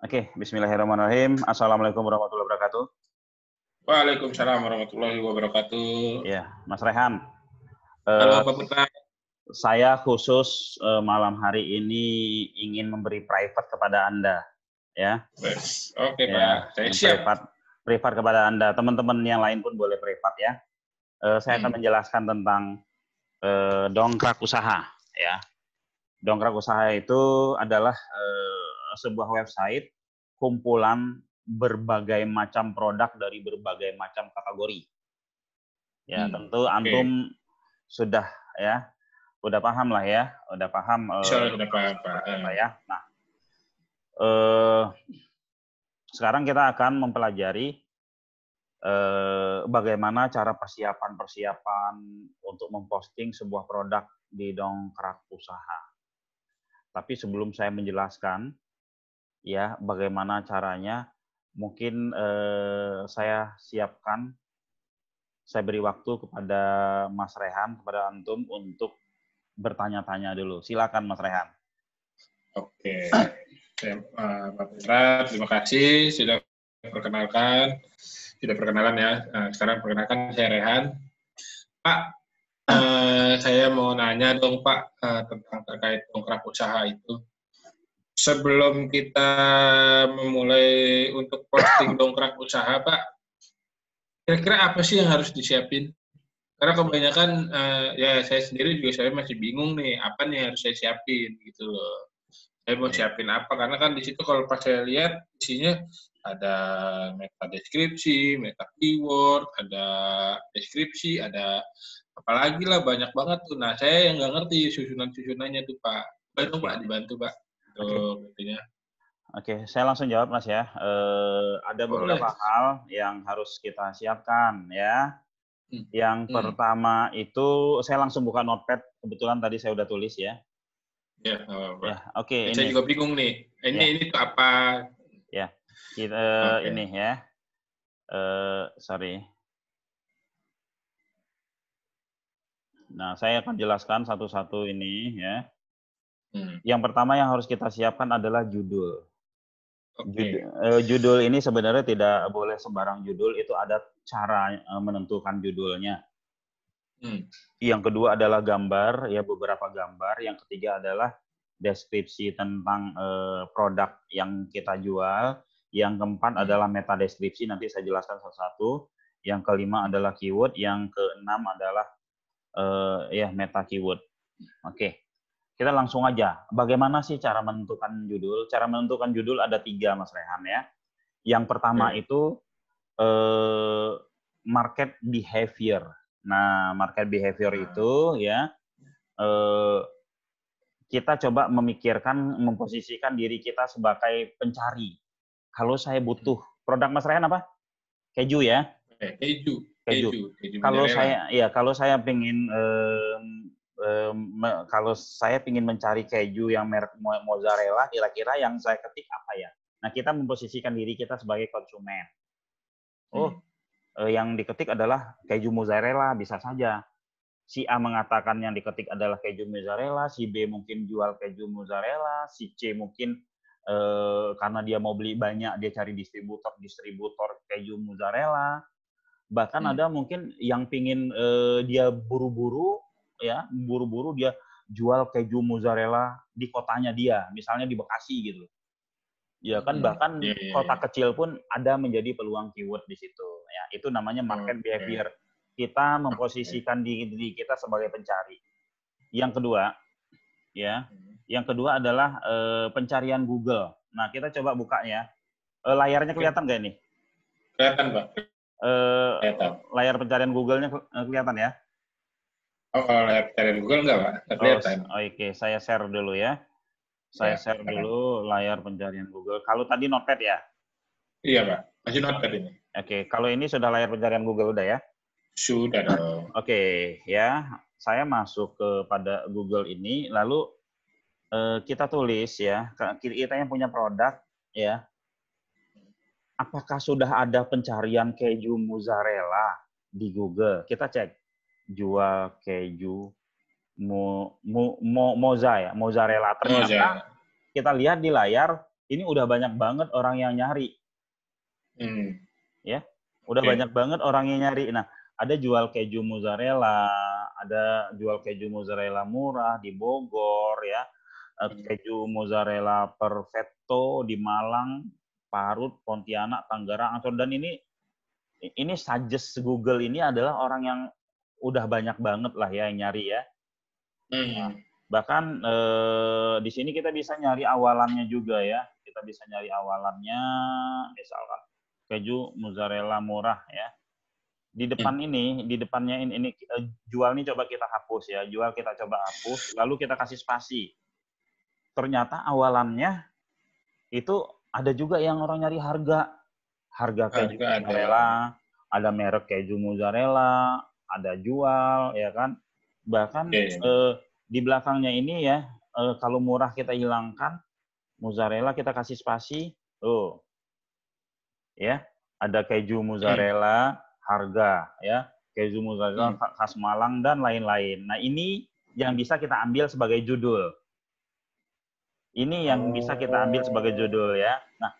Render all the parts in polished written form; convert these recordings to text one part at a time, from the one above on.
Oke, bismillahirrahmanirrahim. Assalamualaikum warahmatullahi wabarakatuh. Waalaikumsalam warahmatullahi wabarakatuh. Ya, Mas Rehan. Halo Pak Putra. Saya khusus malam hari ini ingin memberi private kepada Anda, ya. Oke Ya, Pak, saya yang siap. privat kepada Anda. Teman-teman yang lain pun boleh privat ya. Saya akan menjelaskan tentang dongkrak usaha, ya. Dongkrak usaha itu adalah sebuah website kumpulan berbagai macam produk dari berbagai macam kategori. Ya, tentu Oke. antum sudah ya, udah paham lah ya, udah paham Sudah Pak. seperti apa ya. Nah, sekarang kita akan mempelajari bagaimana cara persiapan untuk memposting sebuah produk di dongkrak usaha. Tapi sebelum saya menjelaskan ya bagaimana caranya, mungkin saya beri waktu kepada Mas Rehan, kepada antum untuk bertanya-tanya dulu. Silakan Mas Rehan. Oke. Pak Putra, terima kasih sudah perkenalan ya. Sekarang perkenalkan saya Rehan. Pak, saya mau nanya dong Pak tentang terkait dongkrak usaha itu. Sebelum kita memulai untuk posting dongkrak usaha Pak, kira-kira apa sih yang harus disiapin? Karena kebanyakan ya saya sendiri juga saya masih bingung nih apa nih yang harus saya siapin gitu loh. Saya mau siapin apa karena kan di situ kalau pas saya lihat isinya ada meta deskripsi, meta keyword, ada deskripsi, ada apalagi lah banyak banget tuh. Nah saya yang nggak ngerti susunan-susunannya tuh Pak. Bantu Pak, dibantu Pak. Tuh intinya. Oke, saya langsung jawab Mas ya. Ada Boleh. beberapa hal yang harus kita siapkan ya. Yang pertama itu saya langsung buka notepad. Kebetulan tadi saya udah tulis ya. Ya, Ya, oke saya ini. juga bingung nih. Ini tuh apa? Ya, kita ini ya. Sorry. Nah, saya akan jelaskan satu-satu ini ya. Yang pertama yang harus kita siapkan adalah judul. Judul ini sebenarnya tidak boleh sembarang judul, itu ada cara menentukan judulnya. Yang kedua adalah gambar, ya beberapa gambar. Yang ketiga adalah deskripsi tentang produk yang kita jual. Yang keempat adalah meta deskripsi, nanti saya jelaskan satu-satu. Yang kelima adalah keyword, yang keenam adalah ya meta keyword. Oke. Kita langsung aja. Bagaimana sih cara menentukan judul? Cara menentukan judul ada 3, Mas Rehan ya. Yang pertama itu market behavior. Nah, market behavior itu ya kita coba memikirkan, memposisikan diri kita sebagai pencari. Kalau saya butuh produk Mas Rehan apa? Keju ya? Keju. Kalau saya pengen kalau saya ingin mencari keju yang merek mozzarella, kira-kira yang saya ketik apa ya? Nah, kita memposisikan diri kita sebagai konsumen. Yang diketik adalah keju mozzarella, bisa saja. Si A mengatakan yang diketik adalah keju mozzarella, si B mungkin jual keju mozzarella, si C mungkin karena dia mau beli banyak, dia cari distributor keju mozzarella. Bahkan ada mungkin yang pingin dia buru-buru dia jual keju mozzarella di kotanya dia, misalnya di Bekasi gitu. Ya kan, bahkan kota kecil pun ada menjadi peluang keyword di situ. Ya, itu namanya market behavior. Kita memposisikan diri kita sebagai pencari. Yang kedua adalah pencarian Google. Nah, kita coba buka ya. Layarnya kelihatan nggak ini? Kelihatan, Pak. Layar pencarian Google-nya kelihatan ya? Oh, kalau layar pencarian Google enggak, Pak? Kelihatan. Oke, saya share dulu ya. Saya share dulu layar pencarian Google. Kalau tadi notepad ya? Iya, Pak. Masih notepad ini. Oke, kalau ini sudah layar pencarian Google udah ya? Sudah dong. Oke, ya. Saya masuk kepada Google ini, lalu kita tulis ya, kita yang punya produk ya. Apakah sudah ada pencarian keju mozzarella di Google? Kita cek jual keju mozzarella. Ternyata kita lihat di layar ini udah banyak banget orang yang nyari. Ya, udah banyak banget orang yang nyari. Nah, ada jual keju mozzarella, ada jual keju mozzarella murah di Bogor ya, keju mozzarella perfetto di Malang, Parut, Pontianak, Tangerang, dan ini suggest Google ini adalah orang yang udah banyak banget lah ya yang nyari ya. Nah, bahkan di sini kita bisa nyari awalannya juga ya. Kita bisa nyari awalannya, misalkan keju mozzarella murah ya. Di depan ini, di depannya ini jual nih coba kita hapus ya. Jual kita coba hapus, lalu kita kasih spasi. Ternyata awalannya itu ada juga yang orang nyari harga. Harga keju mozzarella, ada merek keju mozzarella, ada jual ya kan. Bahkan di belakangnya ini ya, kalau murah kita hilangkan, mozzarella kita kasih spasi, tuh. Ya, ada keju mozzarella harga ya, keju mozzarella khas Malang dan lain-lain. Nah, ini yang bisa kita ambil sebagai judul. Ini yang bisa kita ambil sebagai judul ya. Nah,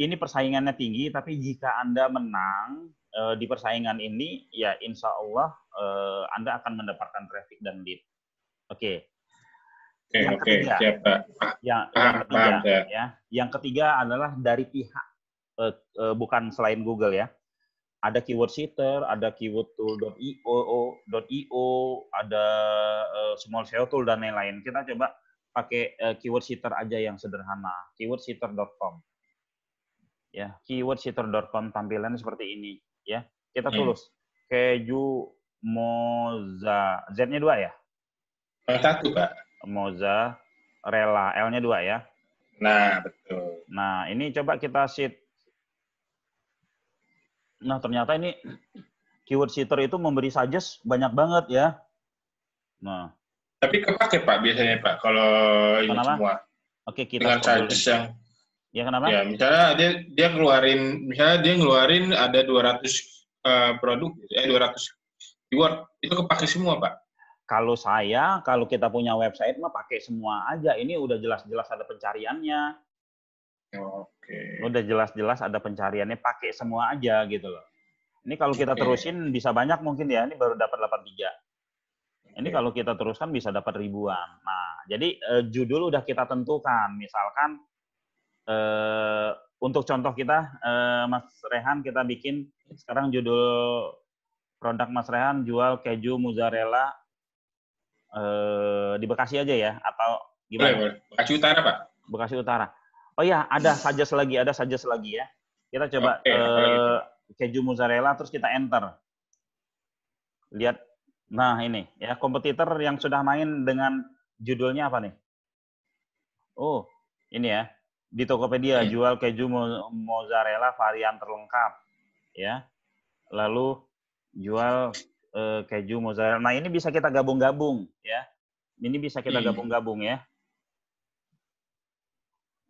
ini persaingannya tinggi, tapi jika Anda menang di persaingan ini, ya insya Allah Anda akan mendapatkan traffic dan lead. Oke. Yang ketiga, yang ketiga adalah dari pihak bukan selain Google ya. Ada keyword seeker, ada keywordtool.io, ada small SEO tool dan lain-lain. Kita coba pakai keyword seeker aja yang sederhana, keywordseeker.com. Ya, keywordseeker.com tampilannya seperti ini ya. Kita tulis keju moza, Z-nya 2 ya? Satu, Pak. Mozzarella, L-nya 2 ya. Nah, betul. Nah, ini coba kita sheet. Nah, ternyata ini keyword seeker itu memberi suggest banyak banget ya. Nah. Tapi kepake, Pak, biasanya, Pak, kalau ini semua. Oke, kita dengan suggest yang ya kenapa? Ya, misalnya dia ngeluarin ada 200 produk, 200 keyword, itu kepake semua, Pak. Kalau kita punya website mah pakai semua aja. Ini udah jelas-jelas ada pencariannya. Udah jelas-jelas ada pencariannya, pakai semua aja gitu loh. Ini kalau kita terusin bisa banyak mungkin ya. Ini baru dapat 83. Ini kalau kita teruskan bisa dapat ribuan. Nah, jadi judul udah kita tentukan. Misalkan untuk contoh kita, Mas Rehan, kita bikin sekarang judul produk Mas Rehan jual keju mozzarella di Bekasi aja ya, atau gimana? Boleh. Bekasi Utara, Pak. Bekasi Utara. Oh iya, ada suggest lagi ya. Kita coba keju mozzarella terus kita enter. Lihat. Nah, ini ya kompetitor yang sudah main dengan judulnya apa nih? Oh, ini ya. Di Tokopedia jual keju mozzarella varian terlengkap ya. Lalu jual keju mozzarella. Nah, ini bisa kita gabung-gabung ya. Ini bisa kita gabung-gabung ya.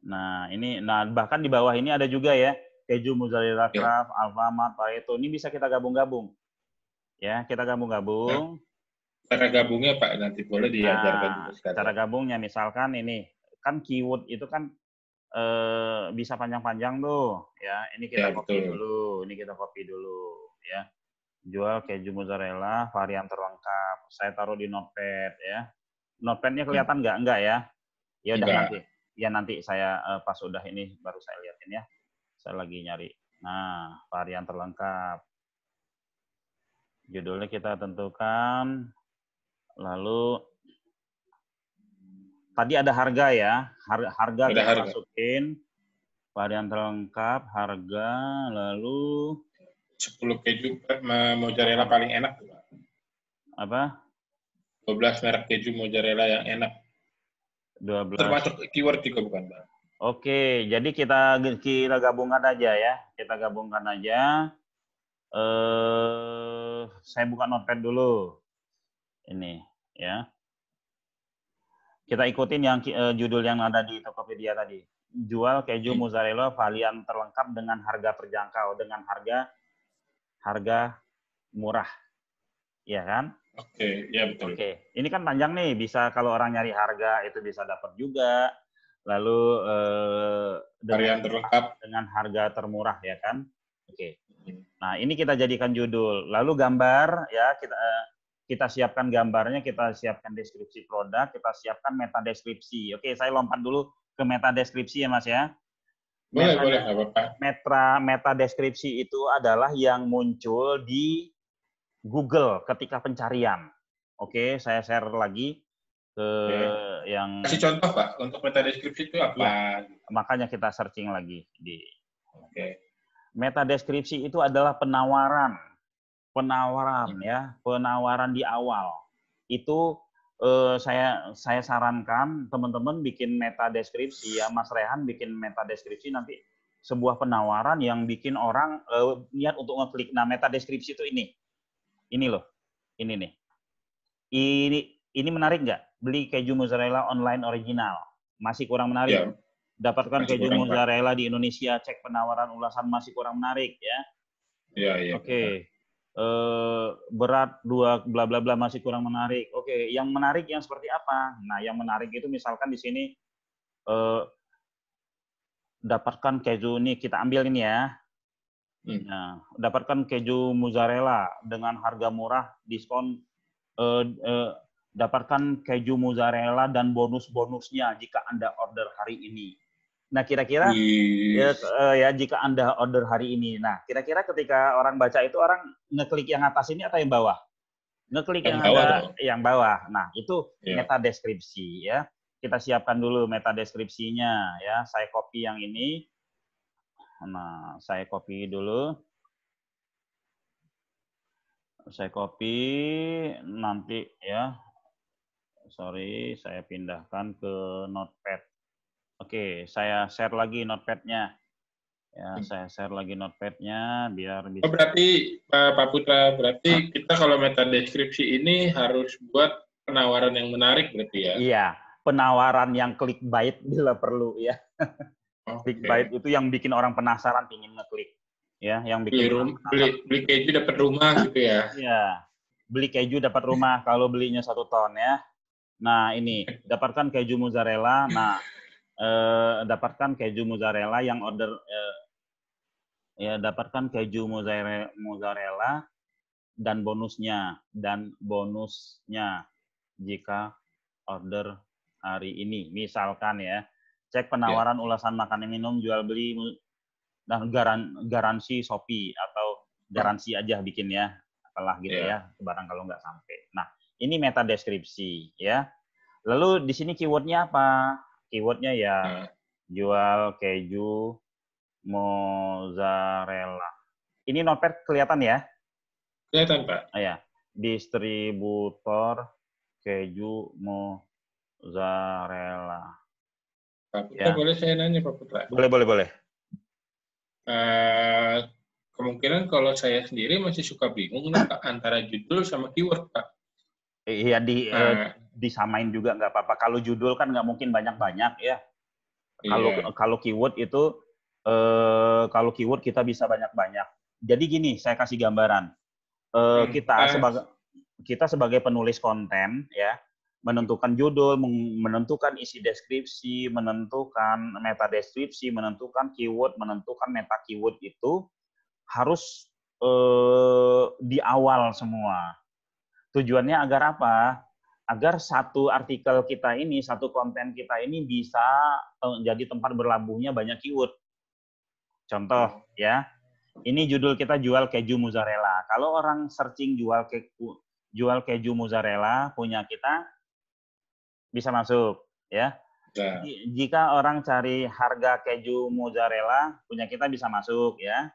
Nah, bahkan di bawah ini ada juga ya, keju mozzarella craft, Alfamart, Pareto. Ini bisa kita gabung-gabung. Ya, kita gabung-gabung. Cara gabungnya, Pak, nanti boleh diajarkan. Cara gabungnya misalkan ini, kan keyword itu kan bisa panjang-panjang tuh, ya. Ini kita copy dulu, ya. Jual keju mozzarella varian terlengkap. Saya taruh di notepad ya. Notepadnya kelihatan nggak? Enggak ya. Ya udah nanti. Ya nanti saya pas udah ini baru saya lihatin ya. Saya lagi nyari. Nah, varian terlengkap. Judulnya kita tentukan. Lalu tadi ada harga ya. Harga kita masukin. Varian terlengkap, harga, lalu 10 keju mozzarella paling enak. Apa? 12 merek keju mozzarella yang enak. 12. Termasuk keyword juga bukan, Pak? Oke, jadi kita gabungkan aja ya. Kita gabungkan aja. Saya buka notepad dulu. Ini ya. Kita ikutin yang judul yang ada di Tokopedia tadi. Jual keju mozzarella varian terlengkap dengan harga terjangkau, dengan harga murah. Iya kan? Oke, ya betul. Oke, ini kan panjang nih, bisa kalau orang nyari harga itu bisa dapat juga. lalu Varian terlengkap dengan harga termurah ya kan. Oke. Nah, ini kita jadikan judul. Lalu gambar ya kita siapkan gambarnya, kita siapkan deskripsi produk, kita siapkan meta deskripsi. Oke, saya lompat dulu ke meta deskripsi ya Mas ya. boleh nggak apa-apa. Meta deskripsi itu adalah yang muncul di Google ketika pencarian. Oke, saya share lagi ke yang kasih contoh Pak untuk meta deskripsi itu apa? Ya, makanya kita searching lagi di meta deskripsi itu adalah penawaran ya, penawaran di awal. Itu saya sarankan teman-teman bikin meta deskripsi ya, Mas Rehan bikin meta deskripsi nanti sebuah penawaran yang bikin orang niat untuk ngeklik. Nah, meta deskripsi itu ini loh, ini nih. Ini menarik nggak? Beli keju mozzarella online original. Masih kurang menarik. Ya, dapatkan keju mozzarella di Indonesia, cek penawaran ulasan masih kurang menarik ya. Iya. Oke. Berat 2 bla bla bla masih kurang menarik. Oke, yang menarik yang seperti apa? Nah, yang menarik itu misalkan di sini dapatkan keju ini, kita ambil ini ya. Nah, dapatkan keju mozzarella dengan harga murah, diskon dapatkan keju mozzarella dan bonus-bonusnya jika Anda order hari ini. Nah, kira-kira ya jika Anda order hari ini. Nah, kira-kira ketika orang baca itu orang ngeklik yang atas ini atau yang bawah? Ngeklik yang ada yang bawah. Nah, itu meta deskripsi ya. Kita siapkan dulu meta deskripsinya ya. Saya copy yang ini. Nah, saya copy dulu. Saya copy nanti ya. Sorry, saya pindahkan ke Notepad. Oke, saya share lagi Notepad-nya. Ya, saya share lagi Notepad-nya biar bisa. Oh, berarti Pak Putra, berarti kita kalau meta deskripsi ini harus buat penawaran yang menarik berarti ya? Iya, penawaran yang clickbait bila perlu ya. Clickbait itu yang bikin orang penasaran ingin ngeklik. Ya, yang bikin beli keju dapat rumah gitu ya. Iya. Beli keju dapat rumah kalau belinya 1 ton ya. Nah, ini dapatkan keju mozzarella. Nah, dapatkan keju mozzarella yang order ya dapatkan keju mozzarella dan bonusnya jika order hari ini. Misalkan ya, cek penawaran ulasan makanan minum jual beli dan garansi Shopee atau garansi aja bikin ya, apalah gitu ya, barang kalau nggak sampai. Nah, ini meta deskripsi ya. Lalu di sini keywordnya apa? Keywordnya ya jual keju mozzarella. Ini Notepad kelihatan ya? Kelihatan Pak. Ya, distributor keju mozzarella. Pak Putra, boleh saya nanya Pak Putra? Boleh. Kemungkinan kalau saya sendiri masih suka bingung Pak, antara judul sama keyword Pak. Iya, disamain juga nggak apa-apa. Kalau judul kan nggak mungkin banyak-banyak ya. Kalau keyword itu, kalau keyword kita bisa banyak-banyak. Jadi gini, saya kasih gambaran. Kita sebagai penulis konten ya, menentukan judul, menentukan isi deskripsi, menentukan meta deskripsi, menentukan keyword, menentukan meta keyword itu harus di awal semua. Tujuannya agar apa? Agar satu artikel kita ini, satu konten kita ini bisa jadi tempat berlabuhnya banyak keyword. Contoh ya, ini judul kita jual keju mozzarella. Kalau orang searching jual keju mozzarella punya kita, bisa masuk ya. Jika orang cari harga keju mozzarella punya kita bisa masuk ya.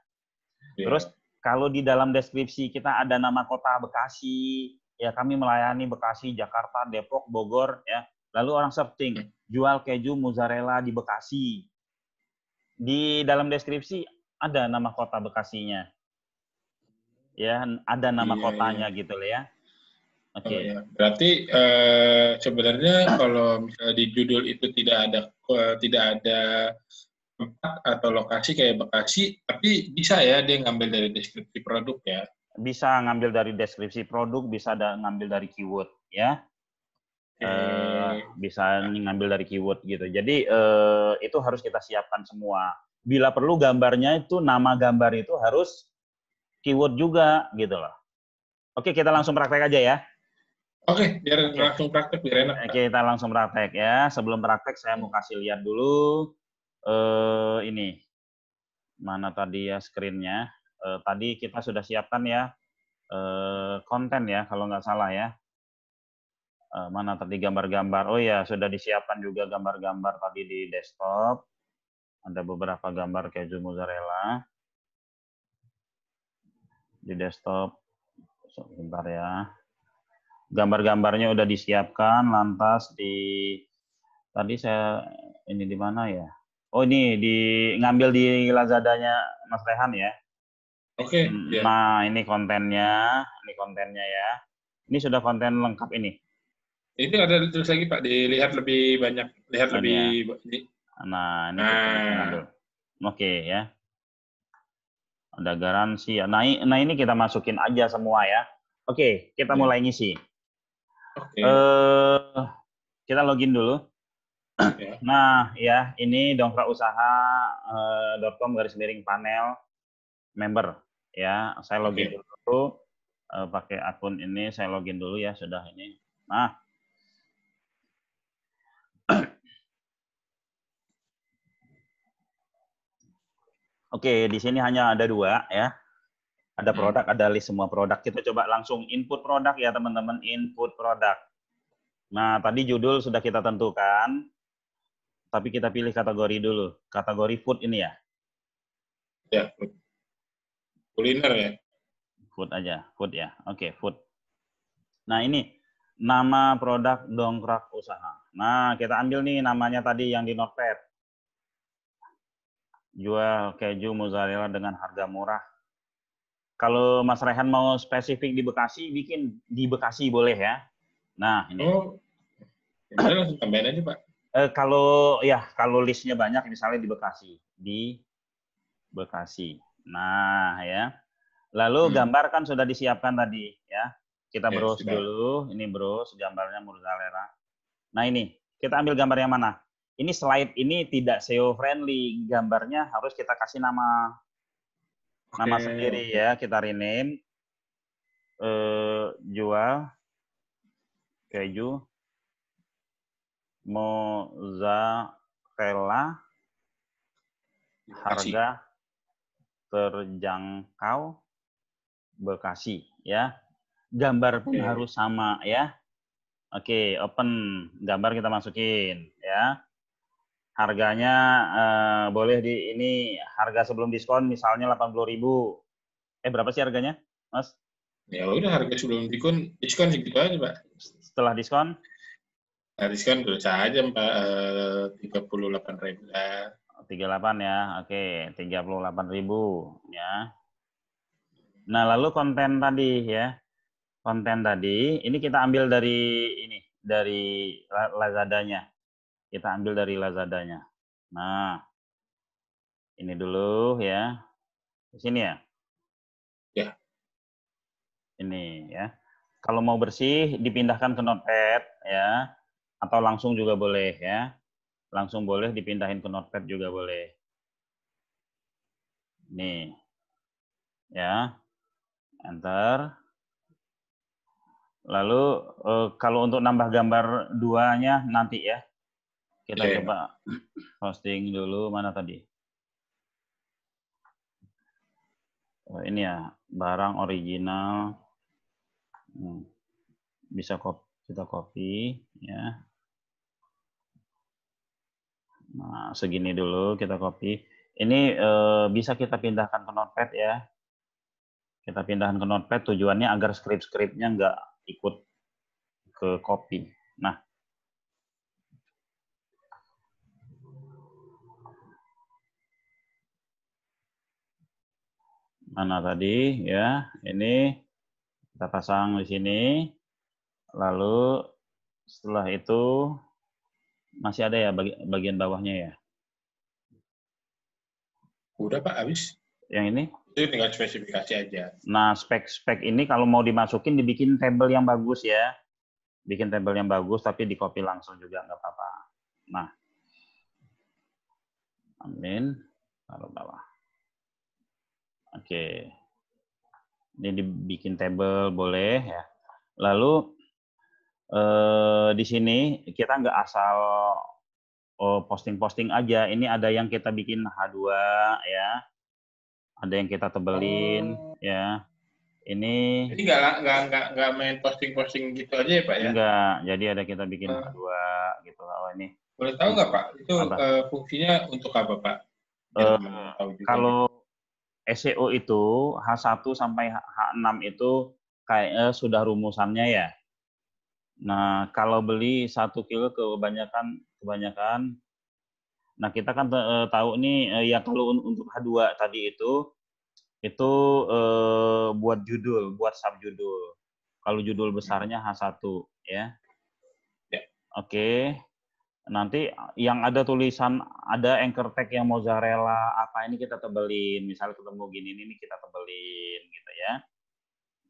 Terus kalau di dalam deskripsi kita ada nama kota Bekasi, ya kami melayani Bekasi, Jakarta, Depok, Bogor ya. Lalu orang searching jual keju mozzarella di Bekasi. Di dalam deskripsi ada nama kota Bekasinya. Ya, ada nama kotanya gitu loh ya. Oke. Berarti sebenarnya kalau misalnya di judul itu tidak ada tempat atau lokasi kayak Bekasi, tapi bisa ya dia ngambil dari deskripsi produk ya? Bisa ngambil dari deskripsi produk, bisa ngambil dari keyword ya. Bisa ngambil dari keyword gitu. Jadi itu harus kita siapkan semua. Bila perlu gambarnya itu, nama gambar itu harus keyword juga gitu loh. Oke, kita langsung praktek aja ya. Oke, biar langsung praktek biar enak. Kita langsung praktek ya. Sebelum praktek saya mau kasih lihat dulu ini. Mana tadi ya screen-nya. Tadi kita sudah siapkan ya konten ya kalau nggak salah ya. Mana tadi gambar-gambar. Oh ya, sudah disiapkan juga gambar-gambar tadi di desktop. Ada beberapa gambar keju mozzarella di desktop. Sebentar ya. Gambar-gambarnya udah disiapkan, lantas tadi saya ini di mana ya? Oh ini ngambil di Lazadanya Mas Rehan ya. Oke. Nah ini kontennya ya. Ini sudah konten lengkap ini. Ini ada terus lagi Pak, dilihat lebih banyak, lihat lebih. Nah ini kita bisa ngambil. Oke ya. Ada garansi ya. Nah ini kita masukin aja semua ya. Oke, kita mulai ngisi. Kita login dulu. Nah ya, ini dongkrakusaha.com/panel member ya. Saya login dulu pakai akun ini, saya login dulu ya, sudah ini. Nah. Oke, di sini hanya ada 2 ya. Ada produk, ada list semua produk. Kita coba langsung input produk ya teman-teman, input produk. Nah, tadi judul sudah kita tentukan, tapi kita pilih kategori dulu. Kategori food ini ya? Ya, food. Kuliner ya? Food aja, food ya. Oke, food. Nah, ini nama produk dongkrak usaha. Nah, kita ambil nih namanya tadi yang di notepad. Jual keju mozzarella dengan harga murah. Kalau Mas Rehan mau spesifik di Bekasi, bikin di Bekasi boleh ya. Nah, ini. Oh, ya langsung tambahin aja Pak. Kalau listnya banyak, misalnya di Bekasi. Nah, ya. Lalu gambar kan sudah disiapkan tadi, ya. Kita browse dulu. Ini browse gambarnya mozzarella. Nah, ini kita ambil gambar yang mana? Ini slide ini tidak SEO friendly. Gambarnya harus kita kasih nama sendiri ya. Kita rename jual keju mozzarella harga terjangkau Bekasi ya. Gambar pun harus sama ya. Oke, open gambar kita masukin ya. Harganya boleh ini harga sebelum diskon misalnya 80.000. Berapa sih harganya, Mas? Ya udah harga sebelum diskon segitu aja, Pak. Setelah diskon? Nah, diskon bisa aja, Pak, 38.000 lah. 38 ya, oke, 38.000 ya. Nah, lalu konten tadi ya. Konten tadi, ini kita ambil dari Lazadanya. Kita ambil dari Lazadanya. Nah, ini dulu ya. Di sini ya? Ya. Ini ya. Kalau mau bersih, dipindahkan ke Notepad ya. Atau langsung juga boleh ya. Langsung boleh dipindahin ke Notepad juga boleh. Nih. Ya. Enter. Lalu kalau untuk nambah gambar 2-nya nanti ya. Kita coba posting dulu, mana tadi? Ini ya, barang original. Bisa kita copy ya. Nah, segini dulu kita copy. Ini bisa kita pindahkan ke Notepad ya. Kita pindahkan ke Notepad tujuannya agar skrip-skripnya nggak ikut ke copy. Nah, mana tadi ya? Ini kita pasang di sini. Lalu setelah itu masih ada ya bagian bawahnya ya? Udah Pak, habis. Yang ini? Itu tinggal spesifikasi aja. Nah, spek-spek ini kalau mau dimasukin dibikin tabel yang bagus ya. Bikin tabel yang bagus, tapi di copy langsung juga nggak apa-apa. Nah, amin. Taruh bawah. Oke. Ini dibikin tabel boleh ya. Lalu di sini kita nggak asal posting-posting aja. Ini ada yang kita bikin H2 ya. Ada yang kita tebelin ya. Ini Jadi nggak main posting-posting gitu aja ya Pak ya? enggak. Jadi ada kita bikin H2 gitu. Oh, ini Boleh tahu nggak Pak? Itu apa? fungsinya untuk apa Pak? Biar tahu juga. Kalau SEO itu H1 sampai H6 itu kayak sudah rumusannya ya. Nah, kalau beli 1 kilo kebanyakan. Nah, kita kan tahu nih ya kalau untuk H2 tadi itu buat judul, buat subjudul. Kalau judul besarnya H1 ya. Ya. Oke. Nanti yang ada tulisan, ada anchor tag yang mozzarella apa ini kita tebelin. Misalnya ketemu gini ini kita tebelin gitu ya.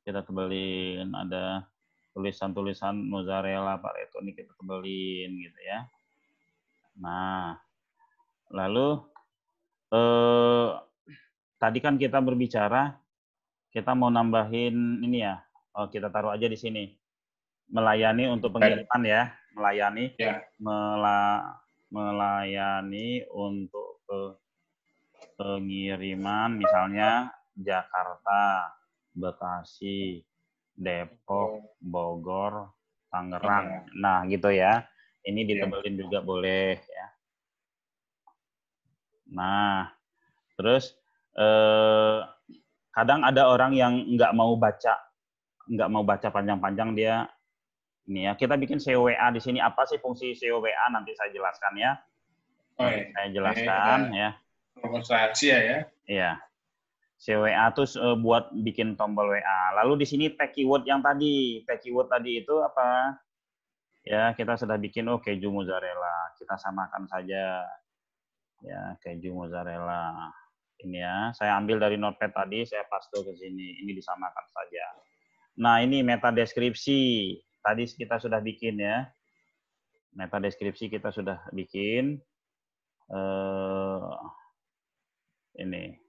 Kita tebelin, ada tulisan-tulisan mozzarella Pareto ini kita tebelin gitu ya. Nah, lalu tadi kan kita berbicara kita mau nambahin ini ya. Oh, kita taruh aja di sini. Melayani untuk pengiriman ya, melayani Ya. melayani untuk pengiriman misalnya Jakarta, Bekasi, Depok, Bogor, Tangerang. Nah, gitu ya. Ini ditebelin juga boleh ya. Nah, terus kadang ada orang yang nggak mau baca panjang-panjang, dia ini ya. Kita bikin COWA di sini. Apa sih fungsi COWA? Nanti saya jelaskan ya. Saya jelaskan ya. Rahasia ya. Iya. CWA itu buat bikin tombol WA. Lalu di sini tag keyword yang tadi. Tag keyword tadi itu apa? Ya, kita sudah bikin keju mozzarella. Kita samakan saja. Ya, keju mozzarella. Ini ya, saya ambil dari notepad tadi, saya paste ke sini. Ini disamakan saja. Nah, ini meta deskripsi. Tadi kita sudah bikin ya. Meta deskripsi kita sudah bikin. Ini.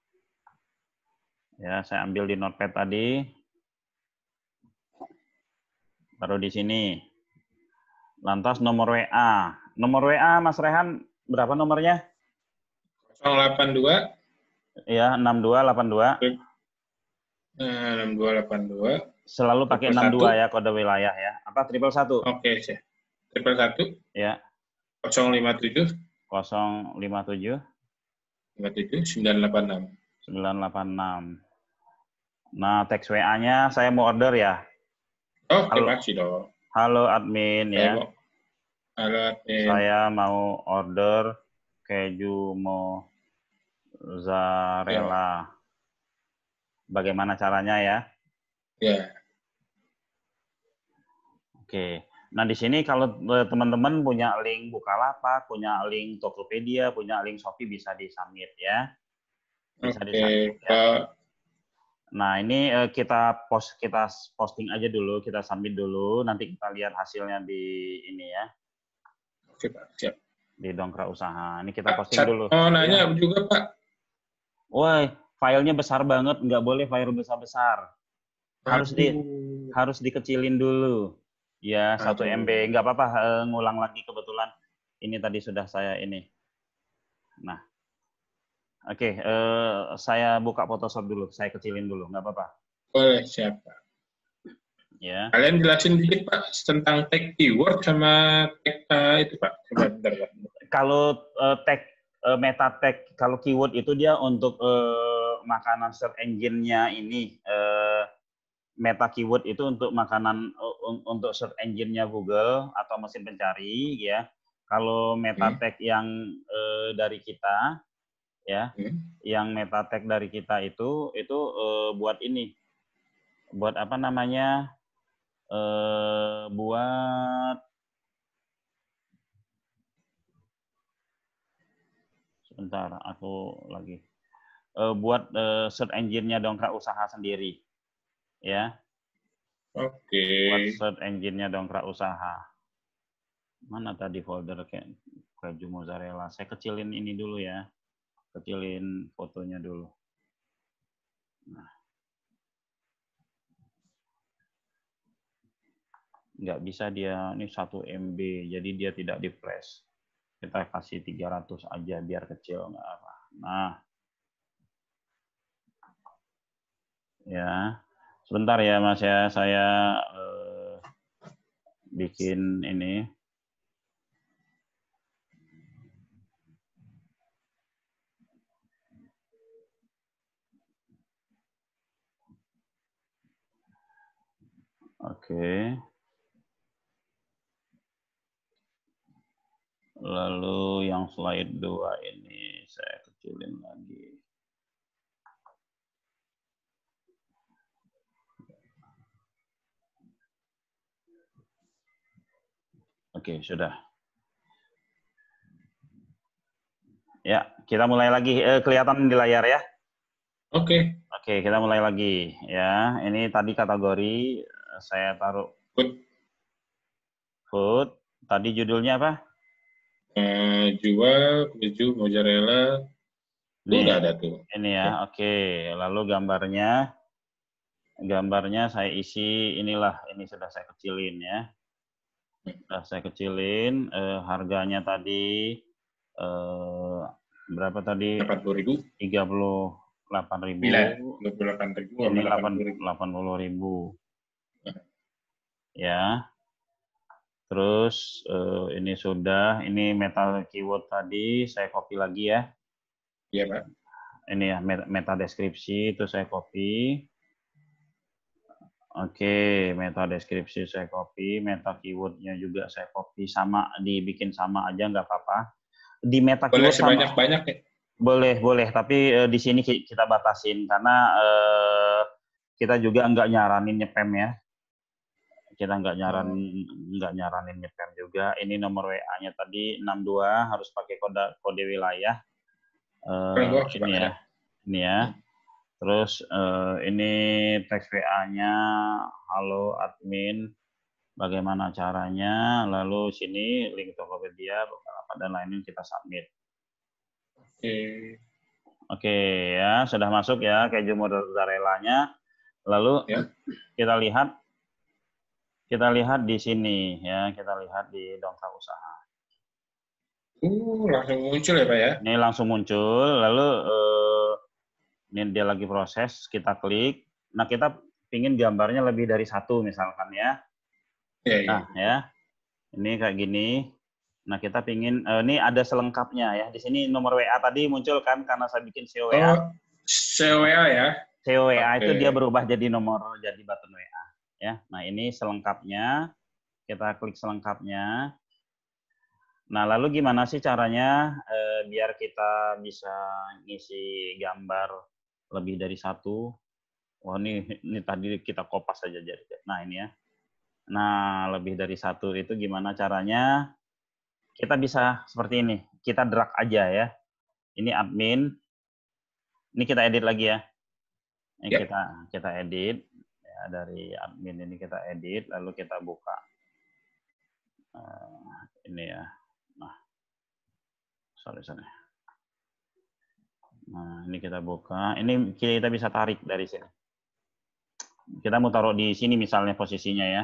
Ya, saya ambil di notepad tadi. Taruh di sini. Lantas nomor WA. Nomor WA Mas Rehan berapa nomornya? 082. Ya, 6282. 6282. Selalu pakai 62 ya kode wilayah ya. Apa 111? Oke, 111. Ya. 057. 057. 986. 986. Nah, teks WA-nya saya mau order ya. Oke, pasti dong. Halo admin ya. Halo admin. Saya mau order keju mozzarella. Ya. Bagaimana caranya ya? Ya. Oke. Nah, di sini kalau teman-teman punya link Bukalapak, punya link Tokopedia, punya link Shopee bisa di-submit ya. Bisa di-submit ya. Nah, ini kita posting aja dulu, kita submit dulu, nanti kita lihat hasilnya di ini ya. Oke, Pak. Siap. Di Dongkrak Usaha. Ini kita posting dulu. Oh, nanya ya. Juga, Pak. Woi, filenya besar banget, nggak boleh file besar-besar. Harus dikecilin dulu. Ya, 1 MB. Nggak apa-apa, ngulang lagi kebetulan. Ini tadi sudah saya ini. Nah, oke, saya buka Photoshop dulu. Saya kecilin dulu, nggak apa-apa. Boleh, siap, Pak. Ya. Kalian jelasin dikit, Pak, tentang tag keyword sama tag itu, Pak. Coba bentar, Pak. Kalau tag meta tag, kalau keyword itu dia untuk makanan search engine-nya ini. Meta keyword itu untuk makanan untuk search engine-nya Google atau mesin pencari ya. Kalau meta tag yang dari kita ya, yang meta tag dari kita itu buat ini, buat apa namanya? Buat sebentar, aku lagi buat search engine-nya Dongkrak Usaha sendiri ya. Oke. Buat search engine-nya Dongkrak Usaha. Mana tadi folder kayak keju mozzarella? Saya kecilin ini dulu ya. Kecilin fotonya dulu. Nah. Nggak bisa dia, ini 1 MB, jadi dia tidak di flash. Kita kasih 300 aja biar kecil, nggak apa. Nah, ya, sebentar ya Mas ya, saya bikin ini. Oke. Lalu yang slide 2 ini saya kecilin lagi. Oke, sudah. Ya, kita mulai lagi. Kelihatan di layar ya? Oke. Oke, kita mulai lagi ya. Ini tadi kategori saya taruh food. Tadi judulnya apa? Jual keju mozzarella. Itu Nih, udah ada tuh. ini ya. Oke, lalu gambarnya saya isi inilah. Ini sudah saya kecilin ya. Sudah saya kecilin. Harganya tadi berapa tadi? 80.000. 38.000. Bila 28.000 Ini sama 80.000. 80.000. Ya. Terus ini sudah, ini meta keyword tadi saya copy lagi ya. Iya, Pak. Ini ya meta deskripsi itu saya copy. Oke, meta deskripsi saya copy, meta keywordnya juga saya copy, sama dibikin sama aja nggak apa-apa. Di meta Boleh keyword sama sebanyak-banyak ya? boleh, tapi di sini kita batasin karena kita juga nggak nyaranin nyepam ya. Kita nggak nyaranin nyepam juga. Ini nomor WA-nya tadi 62 harus pakai kode wilayah. Ini ya, ini ya. Terus ini teks WA-nya, halo admin, bagaimana caranya? Lalu sini link Tokopedia, dan lainnya kita submit. Oke ya, sudah masuk ya keju mozzarella-nya. Lalu ya, kita lihat di sini ya, kita lihat di Dongkrak Usaha. Langsung muncul ya Pak ya? Ini langsung muncul, lalu ini dia lagi proses, kita klik. Nah kita pingin gambarnya lebih dari 1 misalkan ya. Nah ya, ini kayak gini. Nah kita pingin, ini ada selengkapnya ya. Di sini nomor WA tadi muncul kan karena saya bikin SEO WA. Oh, SEO WA ya? SEO WA itu dia berubah jadi jadi button WA. Ya, nah ini selengkapnya. Kita klik selengkapnya. Nah, lalu gimana sih caranya biar kita bisa ngisi gambar lebih dari 1? Wah, ini tadi kita kopas saja jadi. Nah, ini ya. Nah, lebih dari 1 itu gimana caranya? Kita bisa seperti ini. Kita drag aja ya. Ini admin. Ini kita edit lagi ya. Ini kita edit ya, dari admin ini kita edit lalu kita buka. Ini ya. Nah, sorry. Nah, ini kita buka. Ini kita bisa tarik dari sini. Kita mau taruh di sini misalnya posisinya ya.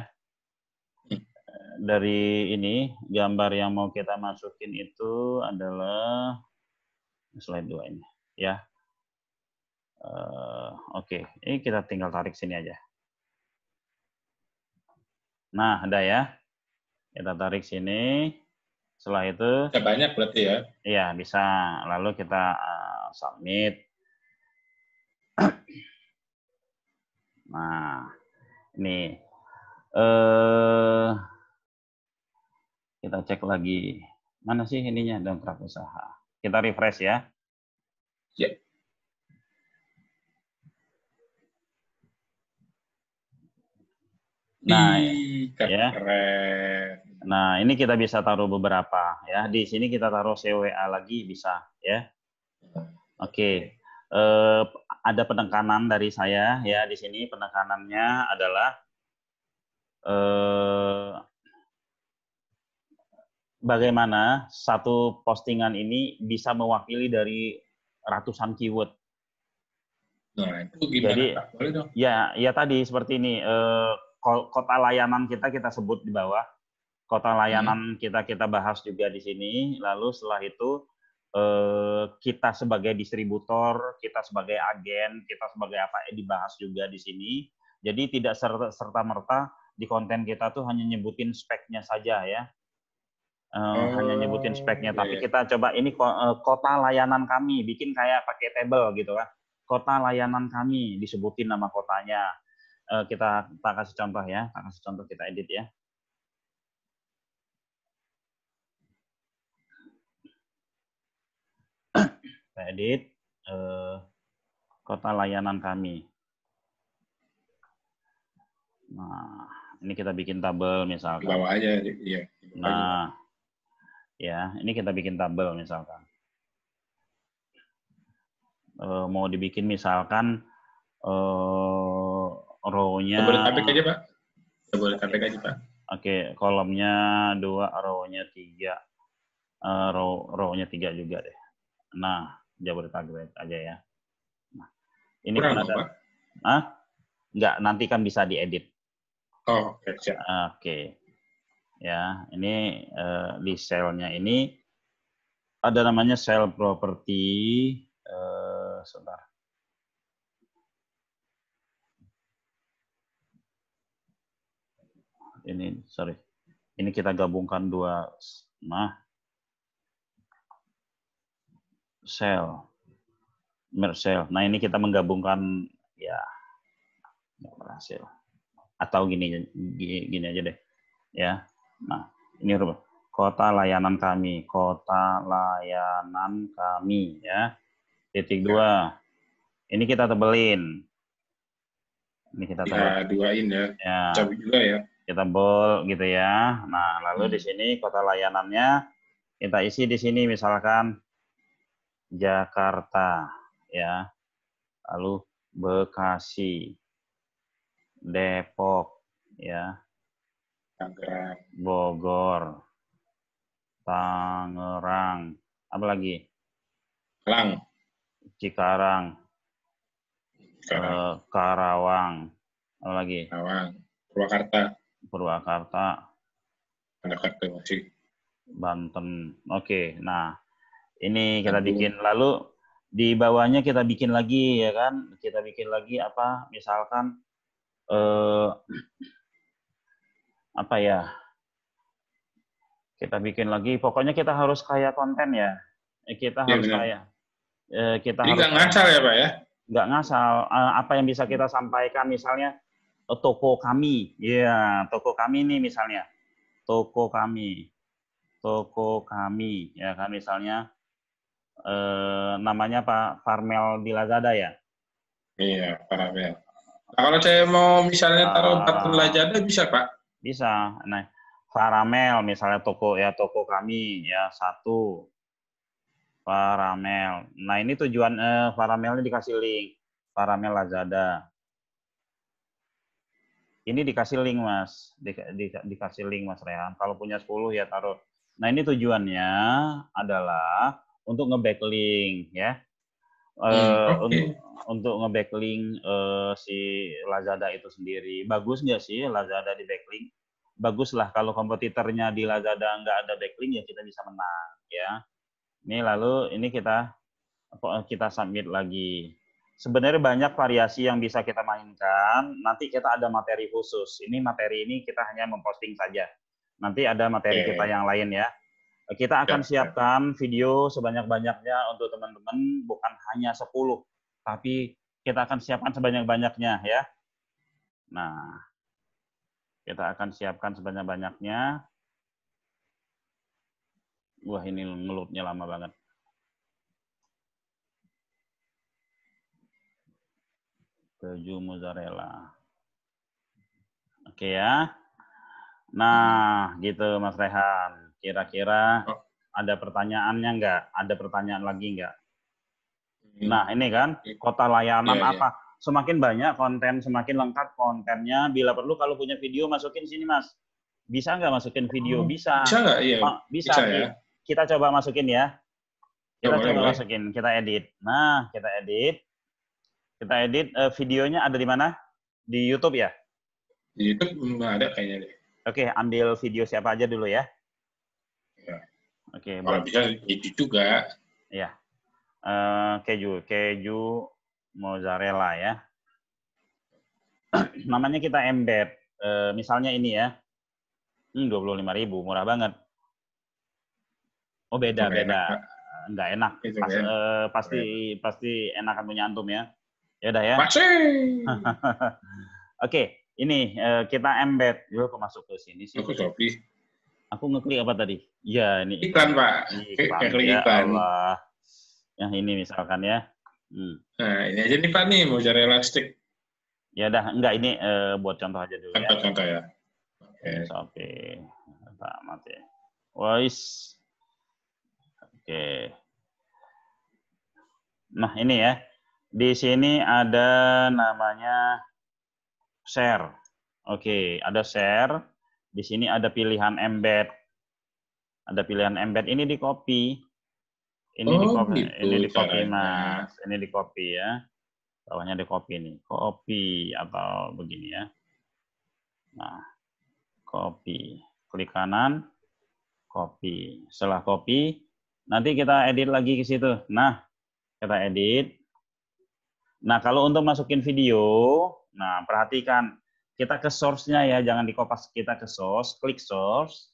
Dari ini, gambar yang mau kita masukin itu adalah slide 2 ini. Ya. Oke, ini kita tinggal tarik sini aja. Nah, ada ya. Kita tarik sini. Setelah itu. Bisa banyak berarti ya? Iya, bisa. Lalu kita submit. Nah, ini kita cek lagi. Mana sih ininya Dongkrak Usaha? Kita refresh ya. Ya. Nah, ya. Nah, ini kita bisa taruh beberapa ya. Di sini kita taruh CWA lagi bisa ya. Oke. Ada penekanan dari saya ya di sini, penekanannya adalah bagaimana satu postingan ini bisa mewakili dari ratusan keyword. Nah, itu gimana, Jadi, Pak? Boleh dong? ya tadi seperti ini, kota layanan kita sebut di bawah, kota layanan kita bahas juga di sini, lalu setelah itu kita sebagai distributor, kita sebagai agen, kita sebagai apa dibahas juga di sini. Jadi tidak serta-merta di konten kita tuh hanya nyebutin speknya saja ya. Hanya nyebutin speknya, tapi kita coba ini kota layanan kami, bikin kayak pakai table gitu kan. Kota layanan kami, disebutin nama kotanya. Kita kasih contoh ya, kita edit ya. Kita edit kota layanan kami. Nah, ini kita bikin tabel misalkan. Bawa aja, iya. Nah, ya, ini kita bikin tabel misalkan. Mau dibikin misalkan row-nya. Jabodetabek aja, Pak. Jabodetabek aja, Pak. Oke, kolomnya 2, row-nya 3. Row-nya 3 juga deh. Nah, Jabodetabek aja ya. Nah, ini kurang kan ada. Pak. Enggak, nanti kan bisa diedit. Oh, oke, siap. Oke. Ya, ini di sel-nya ini ada namanya sel property. Sebentar. Ini, sorry. Ini kita gabungkan 2. Nah, merge cell. Nah, ini kita menggabungkan, ya, nggak berhasil. Atau gini aja deh. Ya. Nah, ini kota layanan kami. Kota layanan kami, ya. Titik 2. Ini kita tebelin. Ini kita tebelin. Ya, duain ya. Cabut juga ya. Kita bold gitu ya. Nah, lalu di sini kota layanannya kita isi di sini misalkan Jakarta, ya. Lalu Bekasi, Depok, ya. Bogor, Tangerang, apa lagi? Cikarang, Karawang, apa lagi? Purwakarta, Banten. Oke, nah ini kita bikin, lalu di bawahnya kita bikin lagi ya kan? Kita bikin lagi apa? Misalkan apa ya? Kita bikin lagi. Pokoknya kita harus kaya konten ya. Kita harus kaya. Kita harus. Nggak ngasal ya Pak ya? Nggak ngasal. Apa yang bisa kita sampaikan misalnya toko kami, ya toko kami nih misalnya, toko kami, ya kan misalnya namanya Pak Farmel di Lazada ya? Iya, Farmel. Nah, kalau saya mau misalnya taruh button Lazada bisa Pak? Bisa. Nah, Faramel misalnya toko kami ya 1. Faramel. Nah ini tujuan Faramel ini dikasih link. Faramel Lazada. Ini dikasih link Mas. Dikasih link Mas Rehan. Kalau punya 10 ya taruh. Nah ini tujuannya adalah untuk nge-backlink ya. Untuk nge-backlink si Lazada itu sendiri. Bagus nggak sih Lazada di backlink? Bagus lah. Kalau kompetitornya di Lazada nggak ada backlink ya kita bisa menang ya. Ini lalu ini kita submit lagi. Sebenarnya banyak variasi yang bisa kita mainkan. Nanti kita ada materi khusus. Ini materi ini kita hanya memposting saja. Nanti ada materi kita yang lain ya. Kita akan siapkan video sebanyak-banyaknya untuk teman-teman, bukan hanya 10, tapi kita akan siapkan sebanyak-banyaknya ya. Nah, kita akan siapkan sebanyak-banyaknya. Wah, ini ngeloadnya lama banget. Keju mozzarella. Oke ya. Nah, gitu Mas Rehan. Kira-kira ada pertanyaannya nggak? Ada pertanyaan lagi nggak? Nah, ini kan kota layanan apa? semakin banyak konten, semakin lengkap kontennya. Bila perlu kalau punya video masukin sini Mas. Bisa nggak masukin video? Bisa. Bisa nggak? Iya, Bisa. bisa ya. Kita coba masukin ya. Kita Boleh, coba boleh. masukin. Kita edit. Nah, kita edit. Kita edit. Videonya ada di mana? Di YouTube ya? Di YouTube nggak ada kayaknya deh. Oke, ambil video siapa aja dulu ya. Ya. Oke, Kalau bisa edit juga. Ya. Keju mozzarella ya. Namanya kita embed. Misalnya ini ya. 25.000, murah banget. Oh, beda. Nggak enak. Pasti enakan punya antum ya. Ya udah ya. Masih. Oke, ini kita embed. Yuk, aku masuk ke sini sih. Aku ngeklik apa tadi? Ya, ini iklan, Pak. Iklan. Ya Allah. Yang ini misalkan ya. Nah, ini aja nih Pak nih, mozzarella stick. Ya udah, enggak ini buat contoh aja dulu ya. Contoh ya. Oke. Pak mati. Wais. Oke. Nah, ini ya. Di sini ada namanya share. Oke, ada share. Di sini ada pilihan embed. Ada pilihan embed. Ini di copy. Ini di copy. Gitu, ini di copy caranya. Mas. Ini di copy ya. Bawahnya di copy nih. Copy atau begini ya. Nah, copy. Klik kanan. Copy. Setelah copy, nanti kita edit lagi ke situ. Nah, kita edit. Nah, kalau untuk masukin video, nah perhatikan, kita ke source-nya ya, jangan dikopas, kita ke source, klik source.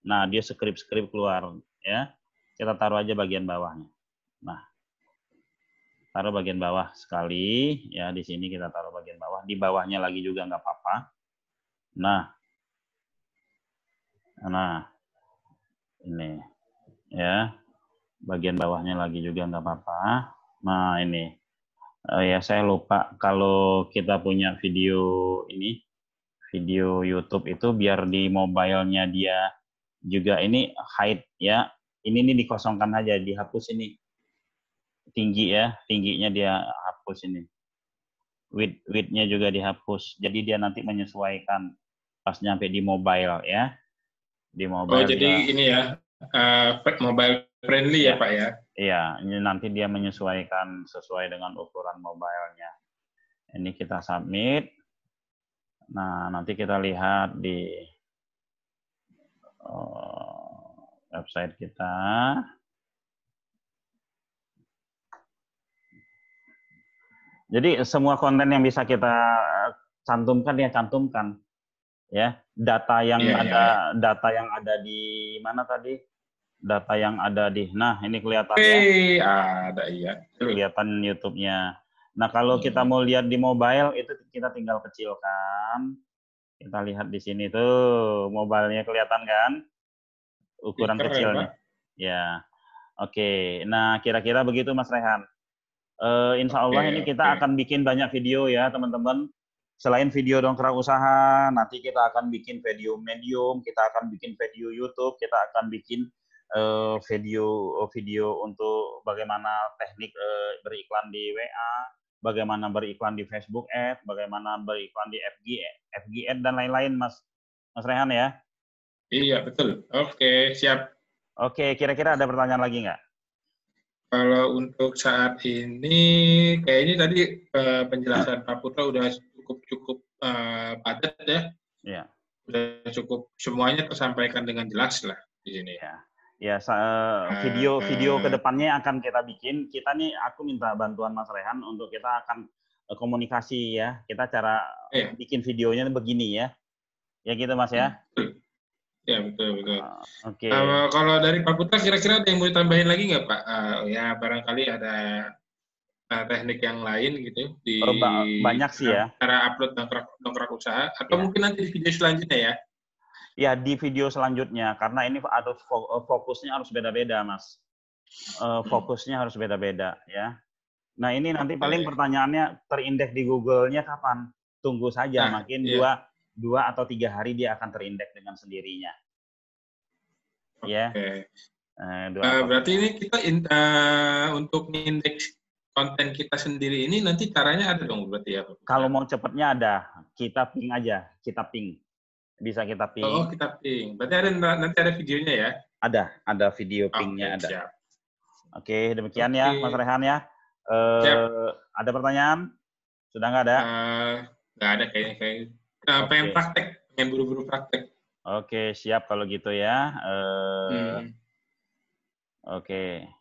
Nah, dia script keluar ya. Kita taruh aja bagian bawahnya. Nah, taruh bagian bawah sekali ya, di sini kita taruh bagian bawah, di bawahnya lagi juga nggak apa-apa. Nah, ini ya, bagian bawahnya lagi juga nggak apa-apa. Nah, ini ya saya lupa kalau kita punya video ini, video YouTube itu biar di mobile-nya dia juga ini hide ya. Ini dikosongkan aja, dihapus ini. Tinggi ya, tingginya dia hapus ini. Width-nya juga dihapus. Jadi dia nanti menyesuaikan pas nyampe di mobile ya. Di mobile. Oh, jadi ini ya, mobile friendly ya Pak ya? Iya, ini nanti dia menyesuaikan sesuai dengan ukuran mobile-nya. Ini kita submit. Nah, nanti kita lihat di website kita. Jadi semua konten yang bisa kita cantumkan ya cantumkan. Ya, data yang data yang ada di mana tadi? Data yang ada di, nah ini kelihatan ya. Ada iya. Kelihatan YouTube-nya. Nah, kalau kita mau lihat di mobile itu kita tinggal kecilkan. Kita lihat di sini tuh, mobile-nya kelihatan kan? Ukuran kecilnya. Ya. Oke. Nah, kira-kira begitu Mas Rehan. Insya Allah ini kita akan bikin banyak video ya, teman-teman. Selain video dongkrak usaha, nanti kita akan bikin video medium, kita akan bikin video YouTube, kita akan bikin video untuk bagaimana teknik beriklan di WA, bagaimana beriklan di Facebook Ads, bagaimana beriklan di FG Ads dan lain-lain, Mas Rehan ya. Iya betul. Oke, siap. Oke, kira-kira ada pertanyaan lagi nggak? Kalau untuk saat ini, kayaknya tadi penjelasan Pak Putra udah cukup padat ya. Iya. Udah cukup, semuanya tersampaikan dengan jelas lah di sini. Ya, video kedepannya akan kita bikin. Kita nih, aku minta bantuan Mas Rehan untuk kita akan komunikasi ya. Kita cara bikin videonya begini ya. Ya gitu Mas ya. Ya betul. Oke. Kalau dari Pak Putra kira-kira ada yang mau ditambahin lagi nggak Pak? Ya barangkali ada teknik yang lain gitu di banyak sih ya. Cara upload dongkrak usaha atau mungkin nanti di video selanjutnya ya. Ya di video selanjutnya karena ini harus fokusnya harus beda-beda Mas. Fokusnya harus beda-beda ya. Nah ini nanti paling pertanyaannya terindeks di Google-nya kapan? Tunggu saja, makin 2 atau 3 hari dia akan terindeks dengan sendirinya. Ya. Berarti ini kita untuk indeks konten kita sendiri ini nanti caranya ada dong berarti ya? Kalau mau cepatnya ada, kita ping aja, kita ping. Bisa kita ping. Oh, kita ping. Berarti nanti ada videonya ya? Ada video pingnya ada. Siap. Oke, demikian ya Mas Rehan ya. Ada pertanyaan? Sudah nggak ada? Nggak ada kayaknya. Pengen praktek, pengen buru-buru praktek. Oke, siap kalau gitu ya. Oke.